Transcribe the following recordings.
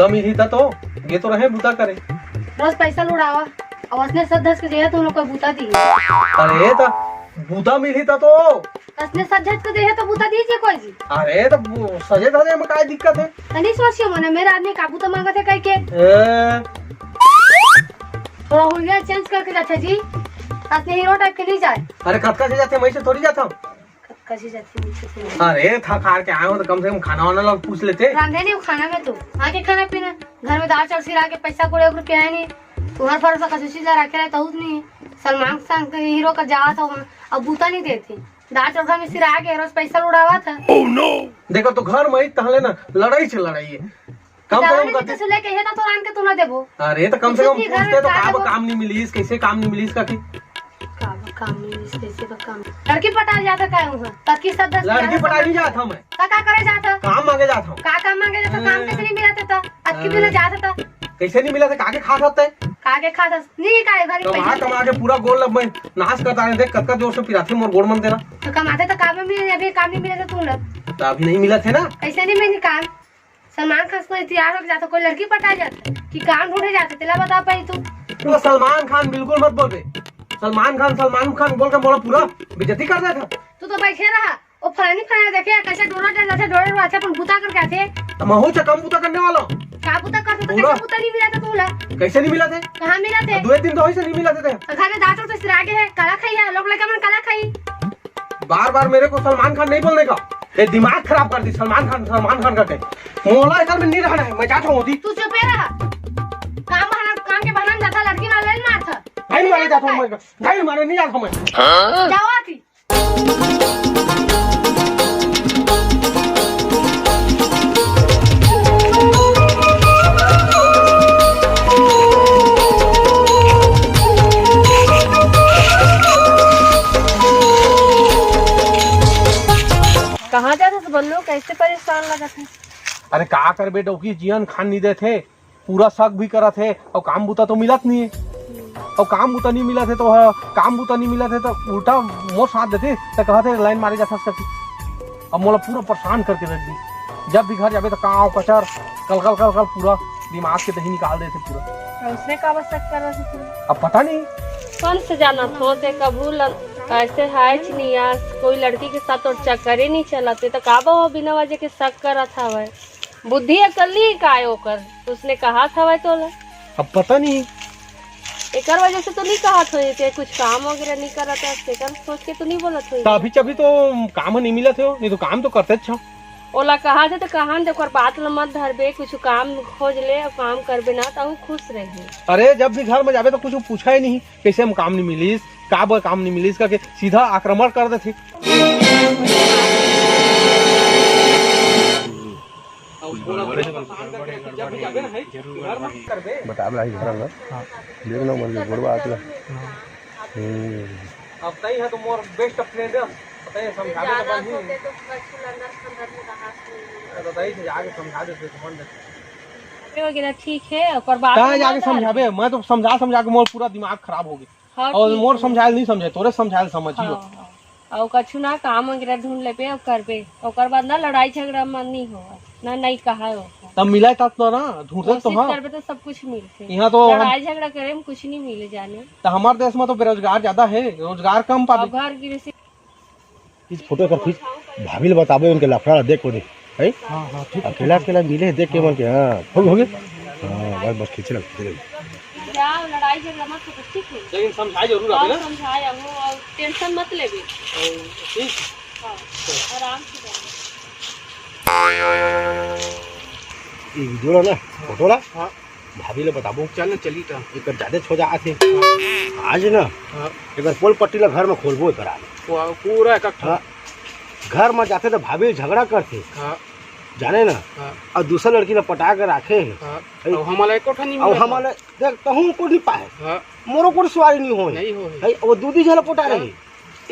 बूता मिली था तो ये तो रहे बूता करे। रोज पैसा लुड़ावा और उसने सब धस के दिया तुम लोग को बूता दी। अरे तो बूता मिली था तो उसने सब धस के दिया तो बूता दीजिए कोई जी। अरे तो सजे धजे में क्या दिक्कत है? नहीं सोचिए मने मेरा आदमी का बूता मांगा थे कह के थोड़ा हुलिया चेंज करके जाते जी। अपने हीरो टाइप के नहीं जाए। अरे कब से जाते मैं से थोड़ी जाता हूँ। कैसे जाती है? अरे थक हार के आए हो तो कम से कम खाना वाना लोग पूछ लेते। रांधे नहीं खाना में तो आके खाना पीना घर में दाल चावल सिरा के पैसा कोड़े रुपया है नहीं तुम्हारे फर्ज का कसी चीज रखे रहे तो नहीं। सलमान खान के हीरो का जावा था वहाँ अब बूता नहीं देते दाल चावल में सिरा के रोज पैसा उड़ावा था। oh, no! देखो तो घर में तहले ना लड़ाई से लड़ाई है कम से कम तो लेके है ना तो रान के तू ना देबो। अरे तो कम से कम पूछते तो काम नहीं मिली कैसे काम नहीं मिली का लड़की पटा जाता का तकी सब लड़की पटा नहीं जाता मैं का करे जाता काम मांगे जाता हूँ का काम मांगे जाता काम कैसे नहीं मिला था अक्की बिना जाता था कैसे नहीं मिला था काके खा सकते काके खा नहीं का घर कमा कमा के पूरा गोल अब मैं नाश करता है देख कतका जोर से पिराथे मोर गोड़ मन देना तो कमाते तो काम में अभी काम नहीं मिला था तू लोग तो अभी नहीं मिला थे ना कैसे नहीं मिली काम सलमान खान को तैयार हो जाता कोई लड़की पटा जाता कि काम ढूंढे जाते तेला बता पाई तू सलमान खान बिल्कुल मत बोल सलमान खान बोल कर बोला पूरा बेइज्जती कर रहा था। तू तो बैठे रहा वो फलानी देखे कैसे डोरा डर जाते डोरे वाचे अपन बूता करके आते मैं हूं कम बूता करने वाला का बूता करते तो कैसे बूता नहीं मिला था तूला कैसे नहीं मिला थे कहां मिला थे 2 दिन तो ऐसे नहीं मिला थे घर में दांत तो सिरा के है काला खाई है लोग लगे मन काला खाई बार मेरे को सलमान खान नहीं बोलने का ये दिमाग खराब कर दी सलमान खान करके मोहल्ला इधर में नहीं रहना है मैं चाहता हूँ तू चुप रहा काम के बहाना जाता लड़की वाला नहीं मारता नहीं मारे जाता हूँ मैं नहीं मारे नहीं जाता मैं जाओ आती कहाँ जाते तो बल्लो कैसे परेशान लगा थे। अरे का कर बेटा की जियन खान नहीं दे थे पूरा शक भी करा थे और काम बूता तो मिलत नहीं है और काम बूता नहीं मिला थे तो काम बूता नहीं मिला थे तो उल्टा मोर साथ देते तो कहते लाइन मारे जाता सकती अब मोला पूरा परेशान करके रख दी जब भी घर जाबे तो काव कचर कल पूरा दिमाग के दही निकाल देते पूरा उसने का शक कर रहा था अब पता नहीं कौन से जाना थोते कबूल ऐसे है नहीं यार कोई लड़की के साथ और चक्कर ही नहीं चलाते तो का वो बिना वजह के शक करा था वह बुद्धि अकल नहीं काय होकर उसने कहा था वह तो अब पता नहीं एक वजह से तो नहीं कहा था कुछ काम वगैरह नहीं करा था सोच के तो नहीं बोला था अभी तो काम नहीं मिला थे नहीं तो काम तो करते अच्छा ओला कहा थे तो कहा देखो बात ल मत धरबे कुछ काम खोज ले और काम करबे ना तो खुश रही। अरे जब भी घर में जाबे तो कुछ पूछा ही नहीं कैसे हम काम नहीं मिली का काम नहीं मिली करके सीधा आक्रमण कर देते अब तई है तो मोर बेस्ट फ्रेंड है बताइए समझावे तो बंदी बताइए से आगे समझा देते तो बंद वगैरह ठीक है और बात कहां जाके समझावे मैं तो समझा के मोर पूरा दिमाग खराब हो गया और मोर समझायल नहीं समझे तोरे समझायल समझियो और कछु ना काम वगैरह ढूंढ लेबे और करबे ओकर बाद ना लड़ाई झगड़ा मन नहीं होगा ना नहीं कहा हो तब मिला तब तो ना ढूंढते तो हां करबे तो सब कुछ मिलते यहां तो लड़ाई झगड़ा करे में कुछ नहीं मिले जाने तो हमारे देश में तो बेरोजगार ज्यादा है रोजगार कम पाबे घर गिरसी इस फोटो कर खींच भाभी ले बताबे उनके लफड़ा देख को दे है हां ठीक अकेला मिले देख के मन के हां हो गए हां बस खींच ले जाओ लड़ाई झगड़ा मत करो ठीक है लेकिन समझाई जरूर आबे ना समझाया हूं और टेंशन मत लेबे ठीक हां आराम से ये वीडियो ना फोटो ला हां भाभी ले बताबो चल ना चली त एक ज्यादा छो जा थे आज ना एक पोल पट्टी ला घर में खोलबो करा पूरा इकट्ठा घर में जाते तो भाभी झगड़ा करते जाने ना और दूसरा लड़की ने पटा कर रखे है हमारा कोठा नहीं और हमारे देख कहूं को नहीं पाए मोरो को सवारी नहीं हो नहीं हो है वो दूधी झला पटा रही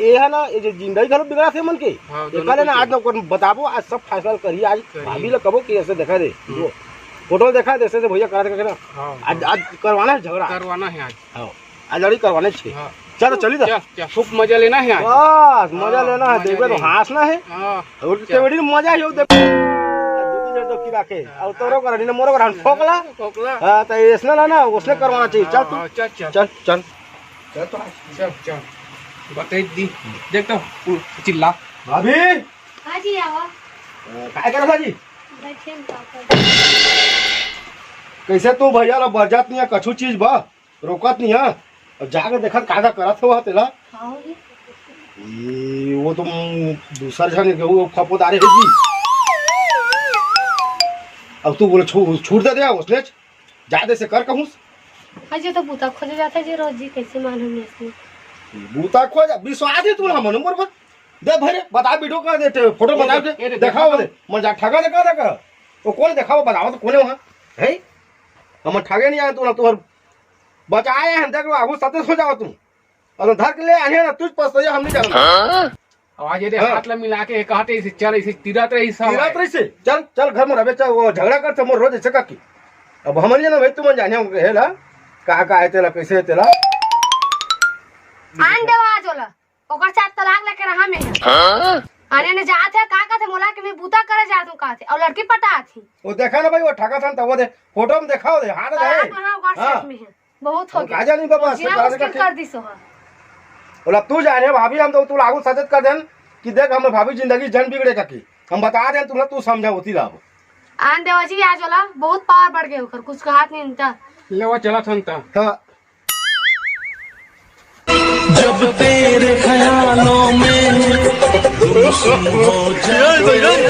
ये है ना ये जो जिंदगी घर बिगड़ा थे मन के कल ना आज ना बताबो आज सब फैसला करिए आज भाभी ले कबो कि ऐसे देखा दे फोटो देखा दे ऐसे भैया करा के ना आज करवाना है झगड़ा करवाना है आज लड़ी करवाने छे चलो चली क्या खूब मजा लेना है बस मजा लेना है देखबे तो हंसना है और केवड़ी मजा ही हो देख दूधी तो रोकी रखे और तोरो कर नहीं मोरो कर ठोकला हां तो इसने ना उसने करवाना चाहिए चल तू चल चल चल चल बता दी देख तो चिल्ला भाभी हाँ जी आओ काय कर भाजी बैठे हम का कर कैसे तू भैया ला बरजात नहीं है कछु चीज बा रोकत नहीं है और जाके देखत कागा करत हो तेला हाँ जी वो तुम दूसर जन के वो खपोदारे है जी अब तू बोले छूट दे दिया उसने जादे से कर कहूं हाँ जी तो बूता खोजे जाता जी रोज जी कैसे मालूम है इसमें बूता खोज विश्वास है तू हम नंबर पर दे भरे बता वीडियो का दे फोटो बता दे दिखाओ दे मजा ठगा देखा वो कौन दिखाओ बताओ तो कोने वहां है हम ठगे नहीं आए तू ना तू बचाए हैं देख लो आगू सत्य हो जाओ तुम और धर के ले आने ना तुझ पछताया हम नहीं जानना आवाज ये हाथ ला मिला के कहते इसे चल इसे तिरत रही सब तिरत रही से चल चल घर में रहे चल वो झगड़ा कर मोर रोज ऐसे काकी अब हम नहीं ना भाई तुम जाने हम हेला का है तेला कैसे है तेला आन देवा आज होला ओकर साथ तलाक लेके रहा में आने ने जात है का थे मोला के मैं बूता करे जात हूं का थे और लड़की पटा थी वो देखा ना भाई वो ठगा था वो दे फोटो में दिखाओ दे हां दे हां व्हाट्सएप में है बहुत हो गया राजा नहीं बाबा से कर दी सो बोला तू जाने भाभी हम तो तू लागू सजत कर देन कि देख हम भाभी जिंदगी जन बिगड़े का की हम बता दें तुम तू समझा होती लाभ आन देवा जी आज होला बहुत पावर बढ़ गए ओकर कुछ हाथ नहीं निकलता लेवा चला था हां जब तेरे ख्यालों में गुम हो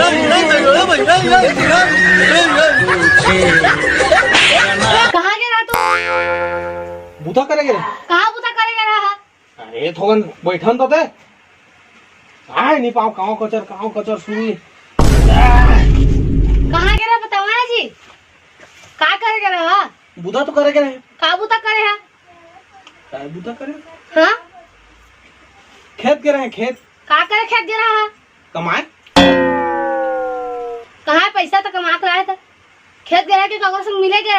कहाँ गया तू बूथा करेगे कहाँ बूता करेगा रहा अरे थोगन बैठन तो थे आए नहीं पाओ काव कचर सुई कहाँ गया बताओ ना जी का करेगा रहा बूथा तो करेगे नहीं का बूता करे है काय बूथा करे हाँ खेत के रहे खेत का करे खेत दे रहा है कमाए कहाँ पैसा तो कमा के लाया था खेत गया कि कागज संग मिले गया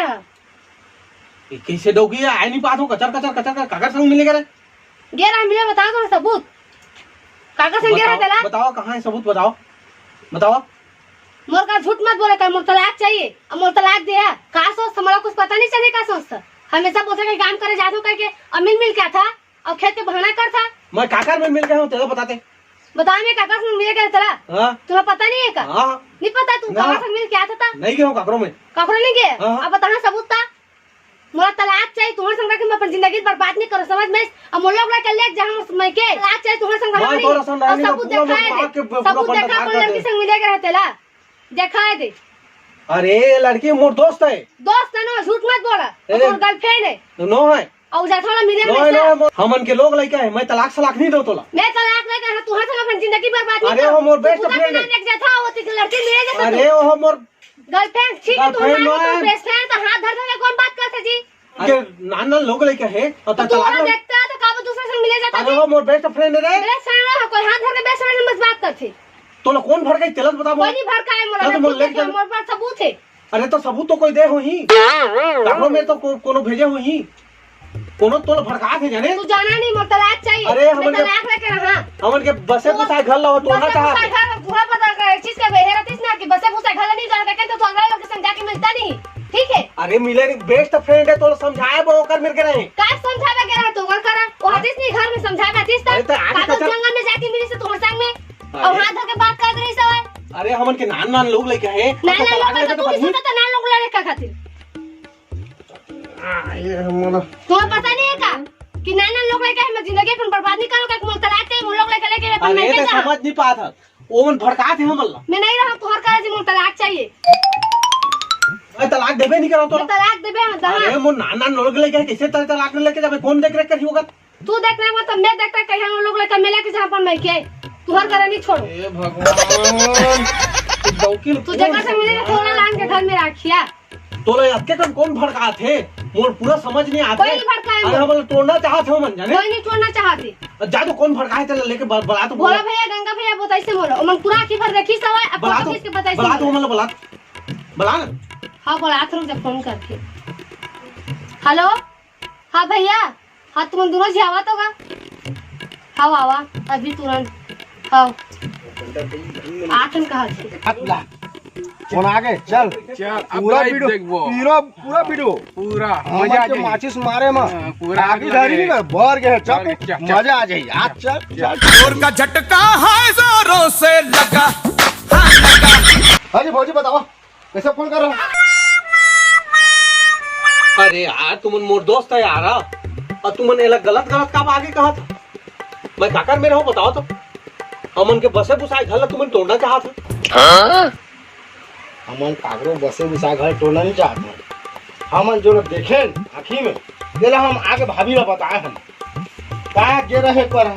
ये कैसे डोगी है आई नहीं पात हूँ कचर कागज संग मिलेगा रे गया रहा मिले बताओ तो सबूत कागज संग गया तेला बताओ कहाँ है सबूत बताओ मोर का झूठ मत बोले कर मोर तलाक चाहिए अब मोर तलाक दिया का सोच हमारा कुछ पता नहीं चले का सोचता हमेशा बोलते कि काम करे जादू करके अब मिल क्या था और खेत के बहाना कर था मैं काकर में मिल गया हूँ तेरे बताते बताओ मैं काका संग मिले गया तेरा हाँ तुम्हें पता नहीं है का हाँ नहीं पता तू ना। काका संग मिल क्या था नहीं गया हूँ काकरों में काकरो नहीं गए हाँ। अब बताना सबूत था मोरा तलाक चाहिए तुम्हारे संग रख मैं अपन जिंदगी बर्बाद नहीं करो समझ में अब मोर लोग के ले जहां मैं के तलाक चाहिए तुम्हारे संग मैं तो रसन और रानी सबूत का पूरा दिखाए भाग के दे पूरा सबूत बंद देखा कर कोई लड़की दे। संग मिले गया तेला दिखाए दे अरे लड़की मोर दोस्त है दोस्त है ना झूठ मत बोला अरे। और गर्लफ्रेंड है नो है और जा थोड़ा मिले नो हमन के लोग लइका है मैं तलाक सलाक नहीं दो तोला मैं तलाक नहीं कर तुम्हारे संग अपन जिंदगी बर्बाद नहीं अरे वो मोर बेस्ट फ्रेंड है एक जथा होती थी लड़की मिले जाता अरे वो मोर गर्लफ्रेंड ठीक है Girlfriend तुम्हारा है। बेस्ट फ्रेंड तो हाथ धर के कौन बात करते जी अरे नाना लोग लइका है और तो तलाक तू देखता तो काबू दूसरे संग मिले जाता अरे जी वो मोर बेस्ट फ्रेंड है रे बेस्ट फ्रेंड है कोई हाथ धर के बेस्ट फ्रेंड मत बात करते तोला कौन भर गई तेलस बता कोई नहीं भड़का है मोरा तो मोर लेके मोर पर सबूत है अरे तो सबूत तो कोई दे हो ही काकरों में तो कोनो भेजे हो ही कोनो तोला भड़का थे जाने तू जाना नहीं मोर तलाक चाहिए अरे हमन के- तलाक लेके रहा हमन के बसे पुसाए घर ला तो ना चाहत बुरा पता कर चीज का बेहरतीस ना कि बसे पूछा घर नहीं जाना कहते तो अगले लोग के संग जाके मिलता नहीं ठीक है अरे मिले बेस्ट फ्रेंड है तो समझाए वो कर मिल के रहे का समझावे के रहा तू करा वो हदीस नहीं घर में समझावे हदीस अरे तो आगे कागज तो- जंगल में जाके मिली से तुम्हारे संग में और हाथ धर के बात कर रही सब अरे हमन के नान लोग लइका है ना लोग तो तू भी सोचा ना लोग लड़े का खातिर तुम्हें पता नहीं है का कि ना लोग लेके मैं जिंदगी अपन बर्बाद नहीं करूंगा मोर तलाक चाहिए मोर लोग लेके अपन अरे नहीं तो जा समझ नहीं पाता ओवन भड़का थे हमन ला मैं नहीं रहा तोहर का जी मोर तलाक चाहिए मैं तलाक देबे नहीं करो तो मैं तलाक देबे हम अरे दहा मोर नाना लोग लइका है कैसे तलाक लेके जाबे कौन देख रेख करी होगा तू देख रहा मतलब मैं देखता कहीं हम लोग लेके मिले के जहां पर मैं के तुहर करे नहीं छोड़ो हे भगवान वकील तू जगह से मिले थोड़ा लान के घर में रखिया तोला अक्के कौन भड़का थे मोर पूरा समझ नहीं आता कोई नहीं भड़काए अरे हमन तोड़ना चाहत हो मन जाने कोई नहीं छोड़ना चाहते जादू कौन भड़काए थे लेके बला तो भोला भैया गंगा भैया बताई से बोलो मन पूरा आखी भर देखी सब है अब बला फोटो तो खींच के बताई बला तो से मतलब बला हां बोला आथरो जब फोन करके हेलो हां भैया हां तुम दोनों जी आवा तो का हां आवा अभी तुरंत हां आठन कहा थी फोन आगे चल पूरा वीडियो पूरा वीडियो पूरा मजा आ जाए माचिस मारे में पूरा आगे धरी नहीं भर गए चल मजा आ जाए आज चल जोर का झटका है जोरों से लगा। हाँ जी भौजी बताओ कैसे फोन कर रहा हूँ? अरे यार तुम मोर दोस्त है यार, और तुमने ये गलत काम आगे कहा था। मैं काकर में रहूं बताओ तो, हमन के बसे बुसाए घर तुमने तोड़ना चाहा था। हमन कागरो बसे बिसा घर तोड़ना नहीं चाहते। हमन जो लोग देखे आँखी में ये हम आगे भाभी ला बताए हम कहा गे रहे पर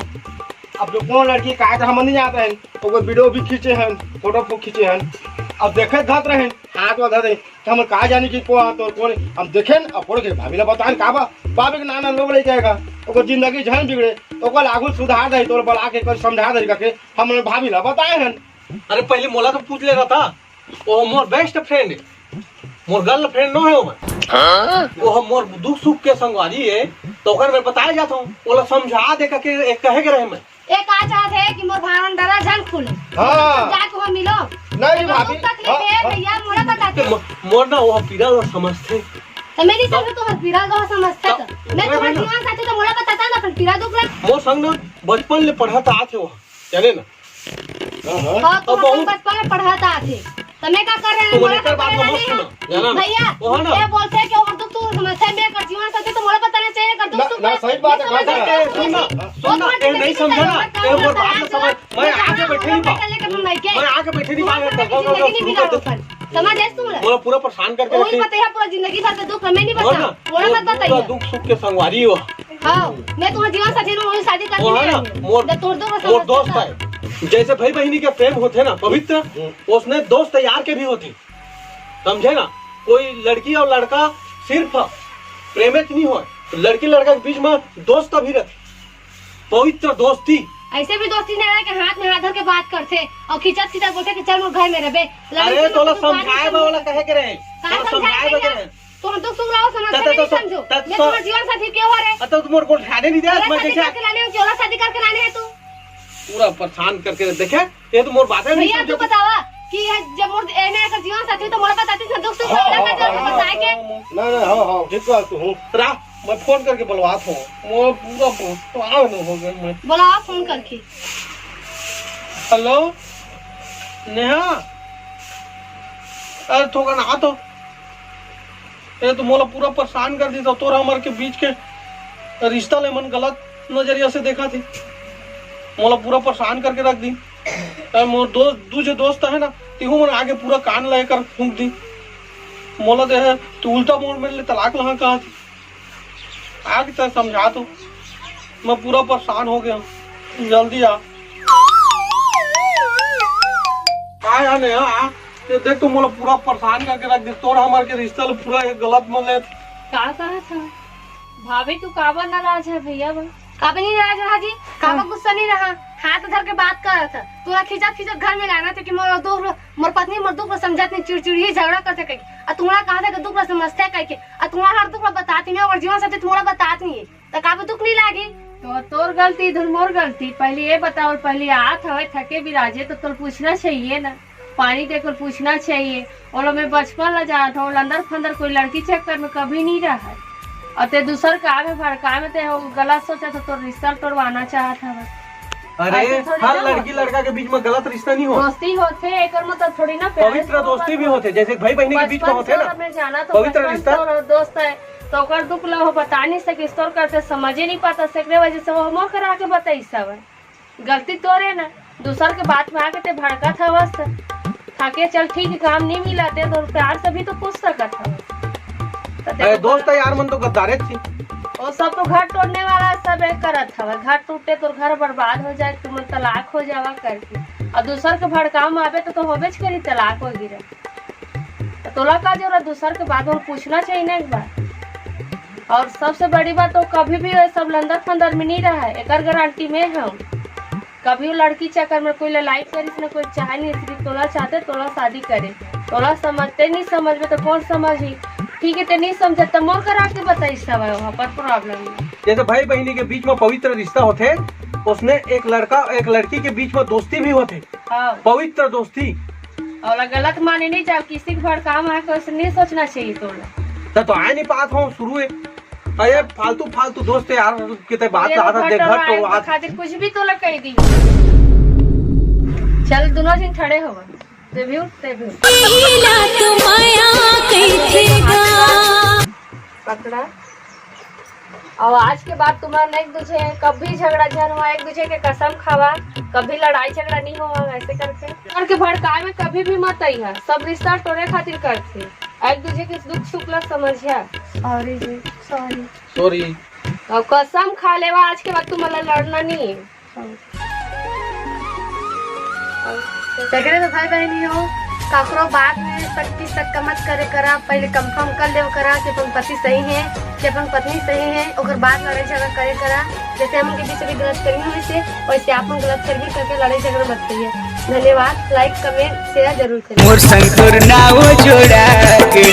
अब जो कौन लड़की कहा था हमन नहीं जाते हैं तो वो वीडियो भी खींचे हैं फोटो खींचे हैं। अब देखे धत रहे हाथ में धरे तो हम कहा जाने की कौन तो कौन हम देखे अब फोटो के भाभी ला बताए का बाबे के नाना लोग नहीं कहेगा तो जिंदगी झन बिगड़े तो कल आगू सुधार दे तो बोला के कल समझा दे करके हमने भाभी ला बताए हैं। अरे पहले मोला तो पूछ ले रहा था, वो मोर बेस्ट फ्रेंड है, मोर गर्ल फ्रेंड नो है वो हम मोर दुख सुख के संगवारी है तो ओकर मैं बताया जाता हूँ बोला समझा दे के एक कहे के रहे मैं एक आ चाहत है कि मोर भावन डरा जन खुल हाँ जाके वहां मिलो नहीं भाभी तकलीफ है भैया मोरा बताते मोर ना वो पीड़ा और समझते तो मेरी समझ तो पीड़ा को समझते तो मैं तुम्हारे जीवन साथी तो मोरा बताता ना पर पीड़ा दुख लग मोर संग ना बचपन ले पढ़ता आथे वो जाने ना। हां तो बचपन में पढ़ाता आथे तो मैं क्या कर रहे हैं मोरा कर बात मत सुनो जाना भैया ये बोलते हैं कि और दुख तू समझते है मैं कर जीवन साथी तो मोरा बताना चाहिए कर दुख ना सही बात है सुनना ये नहीं समझा ना ये मोर बात में समझ मैं आगे बैठे नहीं पा मैं आगे बैठे नहीं पा समझ है तुम मोरा पूरा परेशान करके वही बताया पूरा जिंदगी भर का दुख हमें नहीं बता मोरा मत बताइए दुख सुख के संगवारी हो। हां मैं तुम्हारे जीवन साथी हूं वही शादी करनी है मोर दोस्त है जैसे भाई बहनी के प्रेम होते ना पवित्र उसने दोस्त यार के भी होते समझे ना। कोई लड़की और लड़का सिर्फ प्रेमित नहीं हो, लड़की लड़का के बीच में दोस्त भी रहते पवित्र दोस्ती। ऐसे भी दोस्ती नहीं रहा कि हाथ में हाथ धर के बात करते और खिंचत खिंचत बोलते कि चल मोर घर में रहबे। अरे तोला समझाए वाला कहे के रहे कहां समझाए बगे तो हम तो सुन रहा हूं समझते नहीं समझो मैं तुम्हारा जीवन साथी क्यों हो रे तो तुम को ठाने नहीं दे मैं जैसे लाने क्यों शादी करके लाने है तू पूरा परेशान करके देखे ये तो मोर बात है भैया तू बतावा कि जब मोर एने का जीवन साथी तो मोर बताती थी दुख सुख वाला का जो बताए के ना हां ठीक बात तू हूं रा मैं फोन करके बुलवात हूं मोर पूरा पागल हो गया मैं बुलाओ फोन करके। हेलो नेहा अरे थोड़ा ना तो ये तो मोला पूरा परेशान कर दी तो तोरा हमारे के बीच के रिश्ता ले मन गलत नजरिया से देखा थी मोला पूरा परेशान करके रख दी। मोर दूसरे दोस्त है ना तिहू मन आगे पूरा कान लेकर फूंक दी मोला दे है तू उल्टा मोड़ मेरे लिए तलाक लगा कहा थी आगे तक समझा तो मैं पूरा परेशान हो गया जल्दी आ आया नहीं आ देख तो मोला पूरा परेशान करके रख दी तोरा हमारे के रिश्ता ले पूरा गलत मन ले का कहा था भाभी तू काबर नाराज है भैया बा काबे नहीं नाराज रहा जी काबा गुस्सा नहीं रहा हाथ धर के बात कर रहा था तोरा खिंचत खिंचत घर में लाना था कि मोर पत्नी मोर दुख समझत नहीं चिड़चिड़ी झगड़ा करते कहीं और तुम्हारा कहा था कि दुख समझते कह के और तुम्हारा हर दुख बताती नहीं और जीवन साथी तुम्हारा बताती नहीं है तो काबे दुख नहीं लागी तो तोर गलती इधर मोर गलती पहले ये बताओ पहले आत हवे थके बिराजे तो तोर पूछना चाहिए ना पानी देकर पूछना चाहिए और मैं बचपन ला जात हूँ अंदर फंदर कोई लड़की चक्कर में कभी नहीं रहा और ते दूसर काम में भड़का में ते गलत सोचा था तो रिश्ता तोड़वाना चाहता है। अरे हर लड़की लड़का के बीच में गलत रिश्ता नहीं हो दोस्ती होते एक मतलब थोड़ी ना पवित्र दोस्ती भी होते जैसे भाई बहनी के बीच में होते ना मैं जाना तो पवित्र रिश्ता दोस्त है तो कर दुख ला हो बता नहीं सके स्टोर करते समझ ही नहीं पाता सकने वजह से वो हम करा के बताई सब गलती तोरे ना दूसर के बात में आके ते भड़का था बस थाके चल ठीक काम नहीं मिला ते तो प्यार से भी तो पूछ सकत था दोस्त यार मन तो गद्दारे थी वो सब तो घर तोड़ने वाला सब एक करत हवा घर टूटे तो घर बर्बाद हो जाए तुम तलाक हो जावा करके और दूसर के भड़काव में आवे तो होबेच करी तलाक हो गिरे तो तोला का जरूरत दूसर के बात में पूछना चाहिए ना एक बार। और सबसे बड़ी बात तो कभी भी सब लंदर फंदर में नहीं रहा है एक गारंटी में हम कभी लड़की चक्कर में कोई लड़ाई करिस ना कोई चाहे नहीं सिर्फ तोला चाहते तोला शादी करे तोला समझते नहीं समझ में तो कौन समझी ठीक है ते नहीं समझे तो मोर करा के बताई सब वहाँ पर प्रॉब्लम जैसे भाई बहनी के बीच में पवित्र रिश्ता होते उसने एक लड़का एक लड़की के बीच में दोस्ती भी होते हाँ पवित्र दोस्ती और गलत माने नहीं जाओ, किसी के भड़काम आके वैसे नहीं सोचना चाहिए तोड़ा। तो आए नहीं पात हूँ शुरू है। अरे फालतू फालतू दोस्त है यार, कितने बात आता देख घर तो आज खातिर कुछ भी तो कह दी। चल दोनों दिन खड़े हो पकड़ा। और आज के बाद तुम्हारा एक दूसरे कभी झगड़ा झर हुआ, एक दूसरे के कसम खावा, कभी लड़ाई झगड़ा नहीं हुआ ऐसे करके। और के भड़काए में कभी भी मत आई है, सब रिश्ता तोड़े खातिर करते, एक दूसरे के दुख सुख ला समझिया। सॉरी जी, सॉरी सॉरी। और कसम खा लेवा आज के बाद तुम्हारा लड़ना नहीं है। सगरे तो भाई बहनी हो, काकरो बात में शक मत करे करा, पहले कंफर्म कर ले करा कि अपन पति सही है कि अपन पत्नी सही है, और बाद लड़ाई झगड़ा करे करा। जैसे हम के बीच में गलत करनी हुई से वैसे आप गलत करनी करके लड़ाई झगड़ा मत करिए। धन्यवाद। लाइक कमेंट शेयर जरूर करिए। मोर संग तोर नाव जोड़ा के